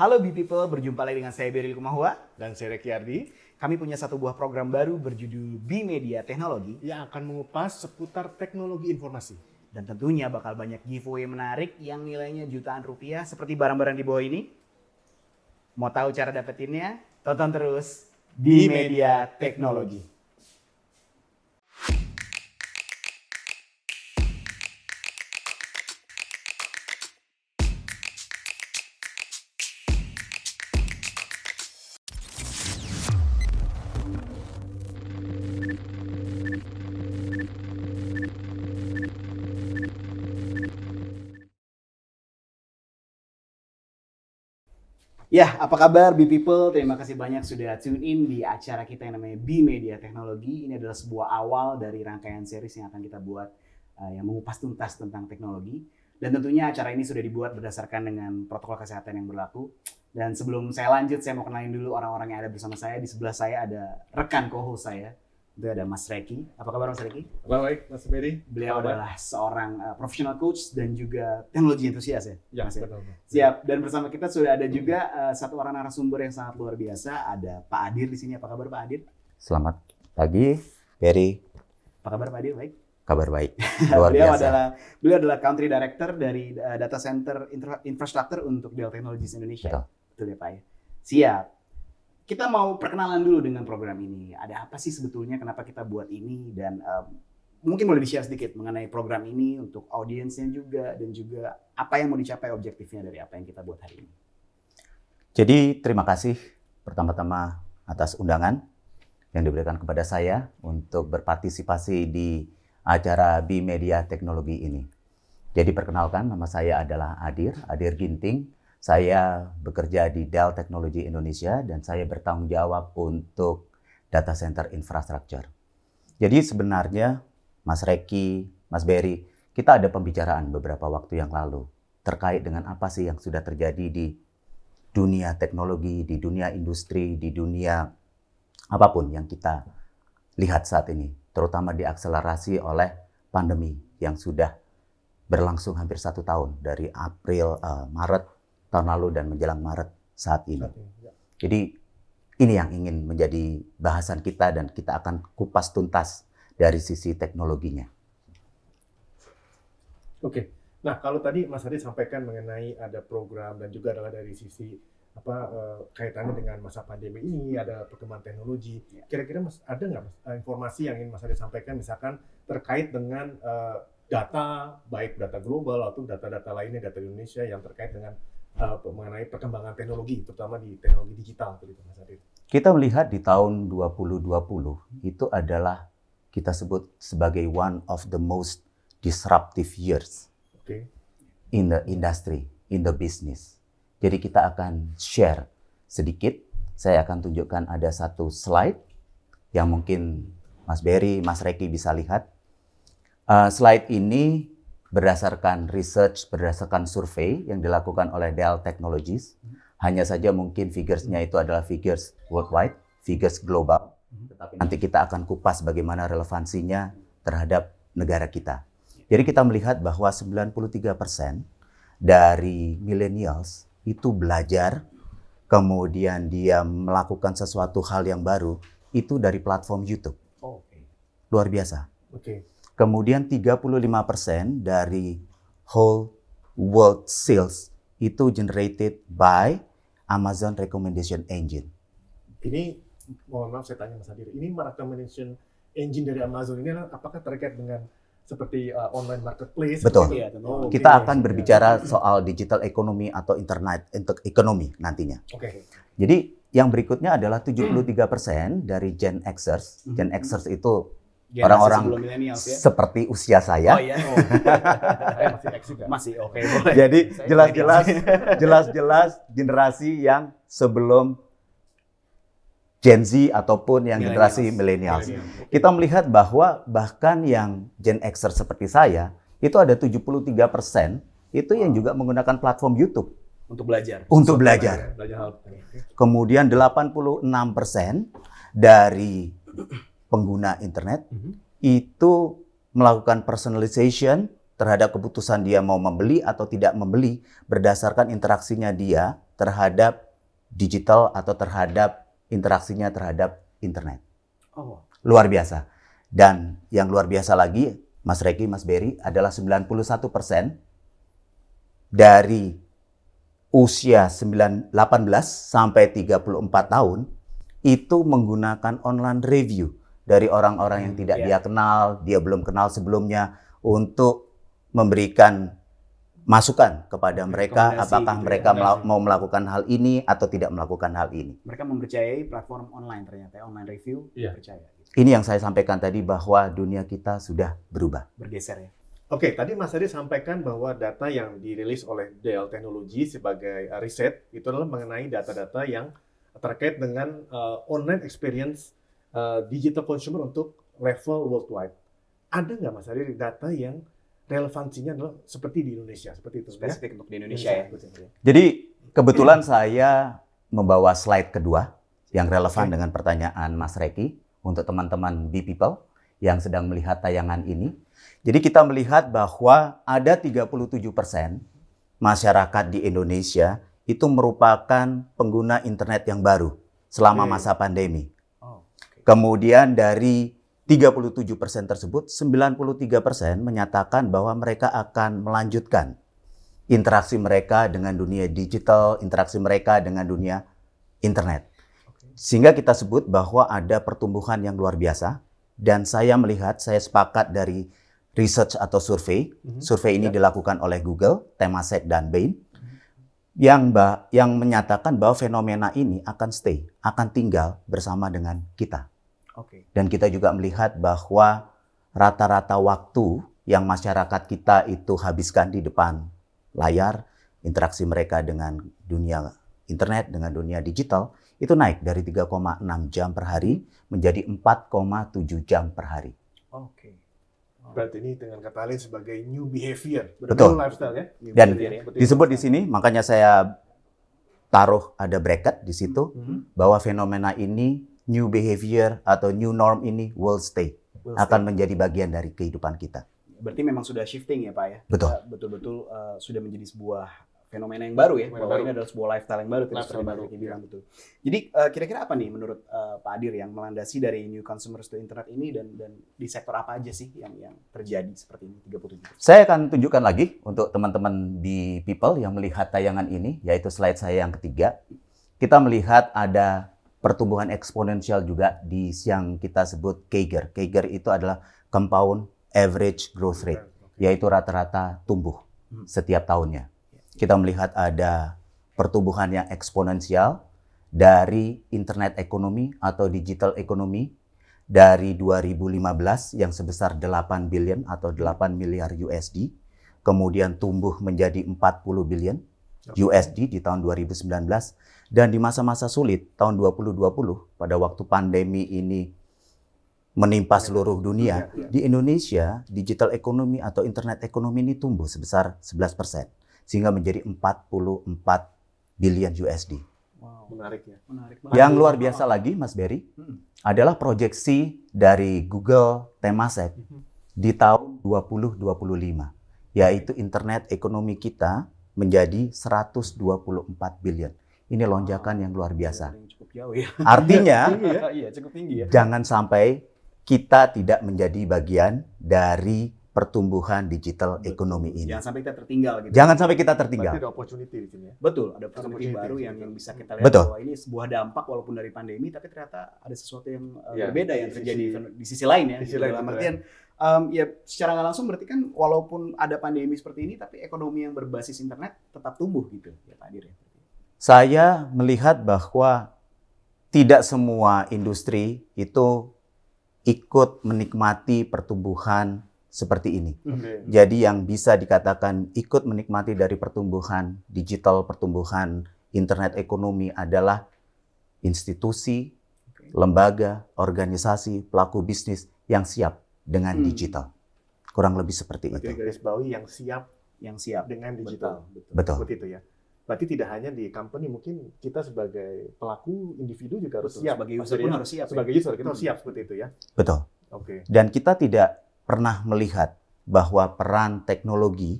Halo B-People, berjumpa lagi dengan saya Beril Kumahua. Dan saya Reki Ardi Kami punya satu buah program baru berjudul B-Media Teknologi. yang akan mengupas seputar teknologi informasi. Dan tentunya bakal banyak giveaway menarik yang nilainya jutaan rupiah seperti barang-barang di bawah ini. Mau tahu cara dapetinnya? Tonton terus B-Media Teknologi. Ya, apa kabar B-People? Terima kasih banyak sudah tune in di acara kita yang namanya B-Media Teknologi. Ini adalah sebuah awal dari rangkaian series yang akan kita buat yang mengupas tuntas tentang teknologi. Dan tentunya acara ini sudah dibuat berdasarkan dengan protokol kesehatan yang berlaku. Dan sebelum saya lanjut, saya mau kenalin dulu orang-orang yang ada bersama saya. Di sebelah saya ada rekan co-host saya. Itu ada Mas Reki. Apa kabar Mas Reki? Baik, Mas Beri. Beliau adalah seorang professional coach dan juga teknologi entusias ya? Ya, Mas, ya? betul. Siap. Dan bersama kita sudah ada juga satu orang narasumber yang sangat luar biasa. Ada Pak Adir di sini. Apa kabar Pak Adir? Selamat pagi, Beri. Apa kabar Pak Adir? Baik. Kabar baik, luar biasa. Beliau adalah Country Director dari Data Center Infrastructure untuk Dell Technologies Indonesia. Betul ya Pak ya? Siap. Kita mau perkenalan dulu dengan program ini. Ada apa sih sebetulnya, kenapa kita buat ini, dan mungkin boleh di-share sedikit mengenai program ini untuk audiensnya juga, dan juga apa yang mau dicapai objektifnya dari apa yang kita buat hari ini. Jadi terima kasih pertama-tama atas undangan yang diberikan kepada saya untuk berpartisipasi di acara B-Media Teknologi ini. Jadi perkenalkan, nama saya adalah Adir Ginting. Saya bekerja di Dell Technologies Indonesia dan saya bertanggung jawab untuk Data Center Infrastructure. Jadi sebenarnya Mas Reki, Mas Beri, kita ada pembicaraan beberapa waktu yang lalu terkait dengan apa sih yang sudah terjadi di dunia teknologi, di dunia industri, di dunia apapun yang kita lihat saat ini, terutama diakselerasi oleh pandemi yang sudah berlangsung hampir 1 tahun dari Maret tahun lalu dan menjelang Maret saat ini. Jadi ini yang ingin menjadi bahasan kita dan kita akan kupas tuntas dari sisi teknologinya. Oke. Nah, kalau tadi Mas Adi sampaikan mengenai ada program dan juga adalah dari sisi kaitannya dengan masa pandemi ini, ada perkembangan teknologi. Kira-kira Mas ada nggak Mas informasi yang ingin Mas Adi sampaikan misalkan terkait dengan data, baik data global atau data-data lainnya, data Indonesia yang terkait dengan mengenai perkembangan teknologi, terutama di teknologi digital, begitu Mas Adir. Kita melihat di tahun 2020 itu adalah kita sebut sebagai one of the most disruptive years in the industry, in the business. Jadi kita akan share sedikit. Saya akan tunjukkan ada satu slide yang mungkin Mas Beri, Mas Reki bisa lihat. Slide ini berdasarkan research, berdasarkan survei yang dilakukan oleh Dell Technologies. Hanya saja mungkin figures-nya itu adalah figures worldwide, figures global. Tetapi nanti kita akan kupas bagaimana relevansinya terhadap negara kita. Jadi kita melihat bahwa 93% dari millennials itu belajar, kemudian dia melakukan sesuatu hal yang baru, itu dari platform YouTube. Luar biasa. Kemudian 35% dari whole world sales itu generated by Amazon Recommendation Engine. Ini, mohon maaf saya tanya Mas Adir, ini recommendation engine dari Amazon ini apakah terkait dengan seperti online marketplace? Betul. Ya, Kita akan berbicara soal digital economy atau internet ekonomi nantinya. Jadi yang berikutnya adalah 73% dari Gen Xers. Gen Xers itu orang-orang ya? seperti usia saya. Oh iya. Masih eksis ya? Masih oke. Boleh. Jadi jelas-jelas generasi yang sebelum Gen Z ataupun yang generasi millennials. Kita melihat bahwa bahkan yang Gen Xer seperti saya, itu ada 73% itu yang juga menggunakan platform YouTube. Untuk belajar. Untuk belajar. Kemudian 86% dari pengguna internet itu melakukan personalization terhadap keputusan dia mau membeli atau tidak membeli berdasarkan interaksinya dia terhadap digital atau terhadap interaksinya terhadap internet. Oh, Luar biasa. Dan yang luar biasa lagi, Mas Reki, Mas Berry, adalah 91% dari usia 18 sampai 34 tahun itu menggunakan online review dari orang-orang yang tidak dia kenal, dia belum kenal sebelumnya, untuk memberikan masukan kepada mereka rekomendasi apakah gitu ya, mereka mau melakukan hal ini atau tidak melakukan hal ini. mereka mempercayai platform online ternyata, online review, percaya. Gitu. Ini yang saya sampaikan tadi bahwa dunia kita sudah berubah. Bergeser ya. Oke, tadi Mas Hadi sampaikan bahwa data yang dirilis oleh Dell Technologies sebagai riset itu adalah mengenai data-data yang terkait dengan online experience digital consumer untuk level worldwide. Ada nggak Mas Hadi data yang relevansinya adalah seperti di Indonesia, seperti itu? Spesifik untuk di Indonesia ya. Jadi kebetulan saya membawa slide kedua yang relevan dengan pertanyaan Mas Reki untuk teman-teman B-People yang sedang melihat tayangan ini. Jadi kita melihat bahwa ada 37% masyarakat di Indonesia itu merupakan pengguna internet yang baru selama masa pandemi. Kemudian dari 37% tersebut, 93% menyatakan bahwa mereka akan melanjutkan interaksi mereka dengan dunia digital, interaksi mereka dengan dunia internet. Sehingga kita sebut bahwa ada pertumbuhan yang luar biasa. Dan saya melihat, saya sepakat dari research atau survei. Survei ini dilakukan oleh Google, Temasek, dan Bain. Yang menyatakan bahwa fenomena ini akan stay, akan tinggal bersama dengan kita. Dan kita juga melihat bahwa rata-rata waktu yang masyarakat kita itu habiskan di depan layar, interaksi mereka dengan dunia internet, dengan dunia digital, itu naik dari 3,6 jam per hari menjadi 4,7 jam per hari. Berarti ini dengan kata lain sebagai new behavior, Betul. new lifestyle ya. Dan disebut di sini, makanya saya taruh ada bracket di situ, bahwa fenomena ini, new behavior atau new norm ini will stay. Akan menjadi bagian dari kehidupan kita. Berarti memang sudah shifting ya Pak ya? Betul. Betul-betul sudah menjadi sebuah fenomena yang baru ya, bahwa ini adalah sebuah lifestyle yang baru, seperti Pak Reki bilang, betul. Jadi kira-kira apa nih menurut Pak Adir yang melandasi dari new consumers to internet ini, dan di sektor apa aja sih yang terjadi seperti ini 37%? Saya akan tunjukkan lagi untuk teman-teman di People yang melihat tayangan ini, yaitu slide saya yang ketiga. Kita melihat ada pertumbuhan eksponensial juga di yang kita sebut CAGR. CAGR itu adalah Compound Average Growth Rate, yaitu rata-rata tumbuh setiap tahunnya. Kita melihat ada pertumbuhan yang eksponensial dari internet ekonomi atau digital ekonomi dari 2015 yang sebesar 8 billion atau 8 miliar USD, kemudian tumbuh menjadi 40 billion USD di tahun 2019, dan di masa-masa sulit tahun 2020 pada waktu pandemi ini menimpa seluruh dunia, di Indonesia digital ekonomi atau internet ekonomi ini tumbuh sebesar 11%. Sehingga menjadi 44 billion USD. Wow. Menarik ya. Menarik banget. Yang luar biasa lagi, Mas Berry, adalah proyeksi dari Google Temasek di tahun 2025, yaitu internet ekonomi kita menjadi 124 billion. Ini lonjakan yang luar biasa. Cukup jauh ya. Artinya, Iya, cukup tinggi ya. jangan sampai kita tidak menjadi bagian dari pertumbuhan digital ekonomi ini. Jangan sampai kita tertinggal gitu. Jangan sampai kita tertinggal. Berarti ada opportunity di sini ya. Betul, ada opportunity Opportunity baru di yang situ. bisa kita lihat Betul. bahwa ini sebuah dampak walaupun dari pandemi, tapi ternyata ada sesuatu yang Ya, berbeda yang di terjadi sisi- di sisi lain ya. di sisi lain, Dalam betul artian ya secara nggak langsung berarti kan walaupun ada pandemi seperti ini, tapi ekonomi yang berbasis internet tetap tumbuh gitu ya Pak Adir ya. Saya melihat bahwa tidak semua industri itu ikut menikmati pertumbuhan seperti ini. Jadi yang bisa dikatakan ikut menikmati dari pertumbuhan digital, pertumbuhan internet ekonomi adalah institusi, lembaga, organisasi, pelaku bisnis yang siap dengan digital. Kurang lebih seperti Berarti itu. garis bawahi yang siap Yang siap dengan digital. Betul. Seperti itu ya. Berarti tidak hanya di company, mungkin kita sebagai pelaku individu juga harus Betul, siap. sebagai user Maksudnya, pun harus siap ya. Sebagai user kita harus siap seperti itu ya. Betul. Oke. Dan kita tidak pernah melihat bahwa peran teknologi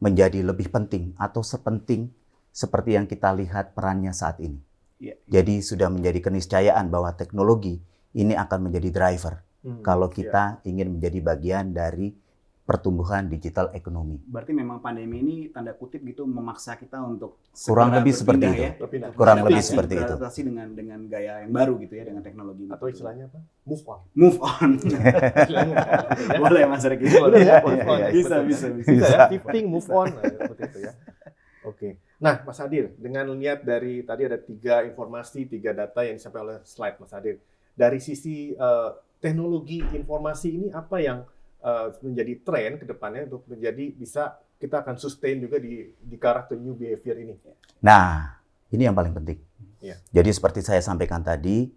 menjadi lebih penting atau sepenting seperti yang kita lihat perannya saat ini. Iya. Jadi sudah menjadi keniscayaan bahwa teknologi ini akan menjadi driver kalau kita ingin menjadi bagian dari pertumbuhan digital ekonomi. Berarti memang pandemi ini tanda kutip gitu memaksa kita untuk Kurang segera lebih seperti berpindah itu. ya. Berpindah. Kurang Beradaptasi, lebih seperti itu. beradaptasi dengan gaya yang baru gitu ya, dengan teknologi. Atau istilahnya apa? Move on. Move on. Istilahnya move on, ya. Boleh Mas Reki. Boleh ya, move on. Iya, Bisa, Betul, bisa, ya. bisa. Bisa ya, shifting, move on, nah, seperti itu ya. Oke. Nah, Mas Adil, dengan lihat dari tadi ada 3 informasi, 3 data yang disampaikan oleh slide Mas Adil. Dari sisi teknologi informasi ini apa yang menjadi tren ke depannya untuk menjadi bisa kita akan sustain juga di karakter new behavior ini? Nah, ini yang paling penting. Iya. Jadi seperti saya sampaikan tadi,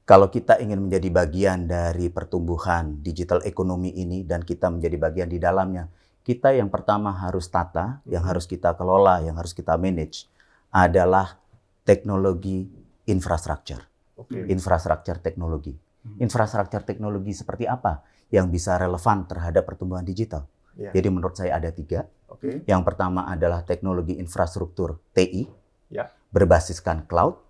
kalau kita ingin menjadi bagian dari pertumbuhan digital ekonomi ini dan kita menjadi bagian di dalamnya, kita yang pertama harus tata, yang harus kita kelola, yang harus kita manage adalah teknologi infrastruktur. Oke. Infrastruktur teknologi. Infrastruktur teknologi seperti apa yang bisa relevan terhadap pertumbuhan digital? Ya. Jadi menurut saya ada 3. Oke. Yang pertama adalah teknologi infrastruktur TI, Ya. berbasiskan cloud.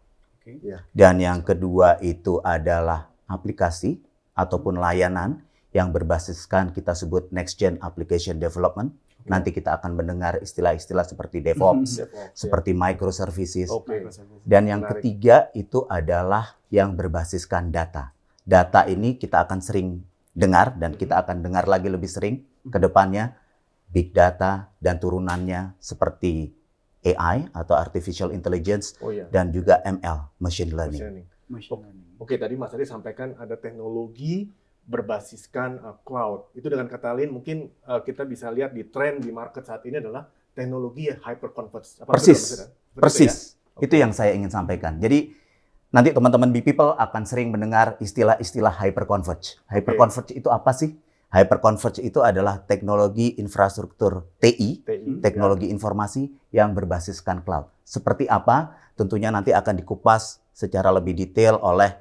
Oke. Ya. Dan yang kedua itu adalah aplikasi ataupun layanan yang berbasiskan kita sebut next gen application development. Nanti kita akan mendengar istilah-istilah seperti DevOps, DevOps, seperti microservices. Oke. Dan yang Menarik. ketiga itu adalah yang berbasiskan data. Data ini kita akan sering dengar dan kita akan dengar lagi lebih sering ke depannya, big data dan turunannya seperti AI atau artificial intelligence Oh iya. dan juga ML, machine learning. Machine learning. Machine learning. Oke, tadi Mas Adi sampaikan ada teknologi berbasiskan cloud. Itu dengan kata lain mungkin kita bisa lihat di tren di market saat ini adalah teknologi hyperconverged. Apa betul, Mas Persis, Adi? Seperti persis. Oke. Itu yang saya ingin sampaikan. Jadi nanti teman-teman B-People akan sering mendengar istilah-istilah hyperconverged. Hyperconverged itu apa sih? Hyperconverged itu adalah teknologi infrastruktur TI, TI. teknologi informasi yang berbasiskan cloud. Seperti apa? Tentunya nanti akan dikupas secara lebih detail oleh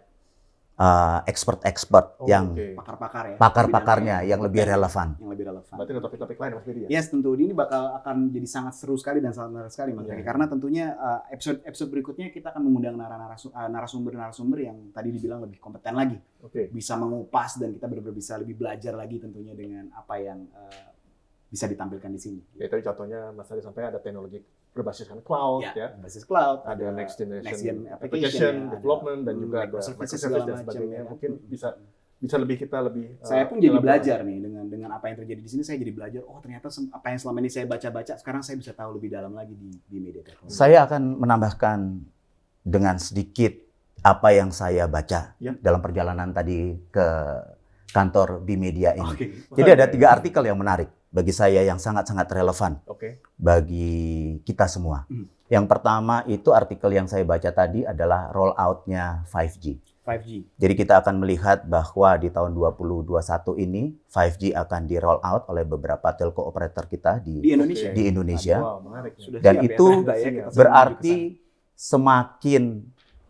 expert-expert Oh, yang oke. Pakar-pakar ya. pakar-pakarnya Bidangnya yang lebih relevan. Yang lebih relevan. Berarti ada topik-topik lain Mas Bedi ya? Yes, tentu ini bakal akan jadi sangat seru sekali dan sangat menarik sekali Mas Iya. Reki. Karena tentunya episode berikutnya kita akan mengundang narasumber-narasumber yang tadi dibilang lebih kompeten lagi, Oke. bisa mengupas dan kita benar-benar bisa lebih belajar lagi tentunya dengan apa yang bisa ditampilkan di sini. Ya, tadi contohnya Mas Adi sampaikan ada teknologi berbasiskan cloud ya. Basis cloud, Ada next gen generation application, application development dan juga ada microservices microservice segala dan macam, sebagainya. ya. Mungkin bisa lebih kita lebih Saya pun jadi elaborasi. belajar nih dengan apa yang terjadi di sini. Saya jadi belajar. Oh ternyata apa yang selama ini saya baca-baca sekarang saya bisa tahu lebih dalam lagi di media teknologi. Saya akan menambahkan dengan sedikit apa yang saya baca Ya. dalam perjalanan tadi ke kantor B-Media ini. Oke. Jadi ada 3 artikel yang menarik bagi saya yang sangat-sangat relevan Oke. bagi kita semua. Hmm. Yang pertama itu artikel yang saya baca tadi adalah rollout-nya 5G. 5G. Jadi kita akan melihat bahwa di tahun 2021 ini 5G akan di roll out oleh beberapa telco operator kita Di di Indonesia. Indonesia. Wow, menarik. Sudah Dan siap itu ya, tanda ya, kita sedang Berarti menuju ke semakin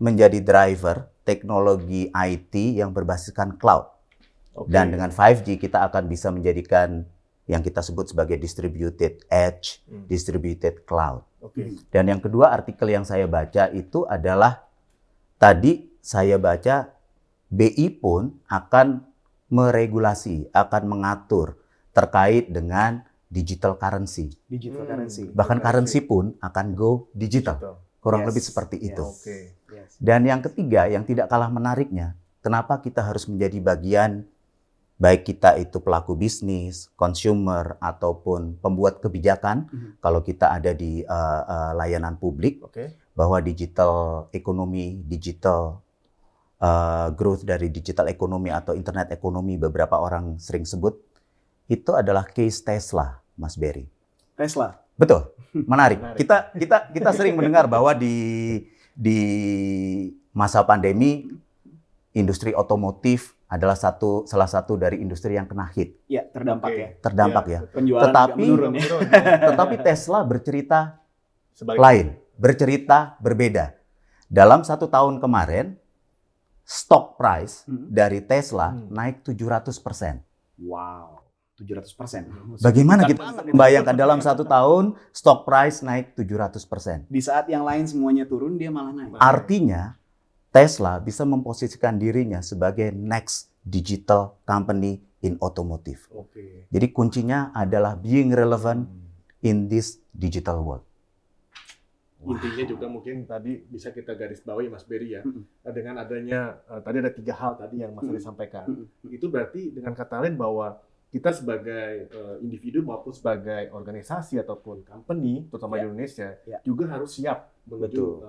menjadi driver teknologi IT yang berbasiskan cloud. Oke. Dan dengan 5G kita akan bisa menjadikan yang kita sebut sebagai distributed edge, distributed cloud. Oke. Dan yang kedua artikel yang saya baca itu adalah tadi saya baca BI pun akan meregulasi, akan mengatur terkait dengan digital currency. digital currency. Bahkan Currency. currency pun akan go digital. Betul. Kurang Yes, lebih seperti yes. itu. Oke. Yes. Dan yang ketiga yang tidak kalah menariknya, kenapa kita harus menjadi bagian baik kita itu pelaku bisnis, consumer ataupun pembuat kebijakan kalau kita ada di layanan publik, Oke. bahwa digital ekonomi, digital growth dari digital ekonomi atau internet ekonomi beberapa orang sering sebut itu adalah case Tesla, Mas Berry. Tesla. Betul, menarik. Menarik. Kita sering mendengar bahwa di masa pandemi industri otomotif adalah salah satu dari industri yang kena hit, Ya, terdampak Oke. ya. terdampak Iya, ya. betul. Penjualan Tetapi- juga menurun ya. Tetapi Tesla bercerita Sebaliknya. lain, bercerita berbeda. Dalam 1 tahun kemarin, stock price dari Tesla naik 700%. Wow. 700%. Bagaimana Besar kita banget itu. membayangkan dalam 1 tahun stock price naik 700%? Di saat yang lain semuanya turun, dia malah naik. Artinya Tesla bisa memposisikan dirinya sebagai next digital company in automotive. Oke. Jadi kuncinya adalah being relevant in this digital world. Intinya juga mungkin tadi bisa kita garis bawahi Mas Berry ya, dengan adanya tadi ada 3 hal tadi yang Mas Ari sampaikan. Itu berarti dengan kata lain bahwa kita sebagai individu maupun sebagai organisasi ataupun company, terutama di Indonesia, juga harus siap menuju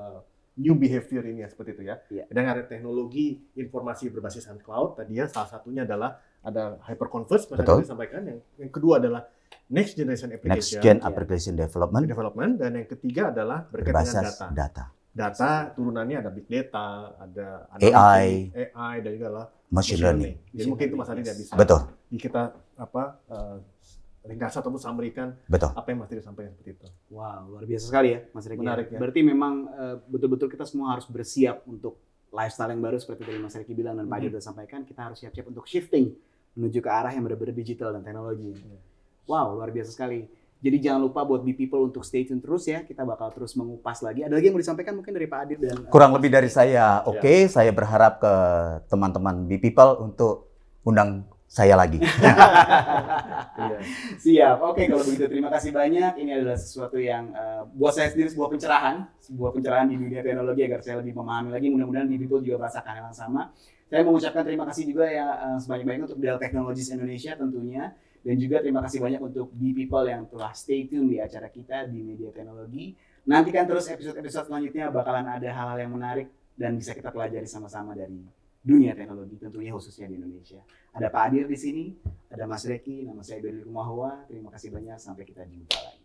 new behavior ini ya, seperti itu ya. Dengan ada teknologi informasi berbasis cloud, tadi ya salah satunya adalah ada hyperconverged, Mas Ari sampaikan. Yang kedua adalah next generation application, Next gen application development, dan yang ketiga adalah berkaitan dengan berbasis data. Data turunannya ada big data, ada AI, dan juga adalah machine learning. Jadi mungkin itu Mas Ari tidak bisa Betul. kita ringkas ataupun summary-kan Betul. apa yang Mas Ari sampaikan seperti itu. Wow, luar biasa sekali ya Mas Reki. Menarik ya. Berarti memang betul-betul kita semua harus bersiap untuk lifestyle yang baru seperti tadi Mas Reki bilang dan Pak Adi sudah sampaikan, kita harus siap-siap untuk shifting menuju ke arah yang benar-benar digital dan teknologi. Wow, luar biasa sekali. Jadi jangan lupa buat Be People untuk stay tune terus ya. Kita bakal terus mengupas lagi. Ada lagi yang mau disampaikan mungkin dari Pak Adit dan Kurang lebih dari saya. Oke, saya berharap ke teman-teman Be People untuk undang saya lagi. Siap. Oke, kalau begitu terima kasih banyak. Ini adalah sesuatu yang buat saya sendiri sebuah pencerahan di dunia teknologi agar saya lebih memahami lagi. Mudah-mudahan Be People juga merasakan hal yang sama. Saya mengucapkan terima kasih juga ya sebanyak-banyaknya untuk Dell Technologies Indonesia tentunya. Dan juga terima kasih banyak untuk Be People yang telah stay tune di acara kita di Media Teknologi. Nantikan terus episode-episode selanjutnya, bakalan ada hal-hal yang menarik dan bisa kita pelajari sama-sama dari dunia teknologi, tentunya khususnya di Indonesia. Ada Pak Adir di sini, ada Mas Reki, nama saya Berry Kumahua. Terima kasih banyak, sampai kita jumpa lagi.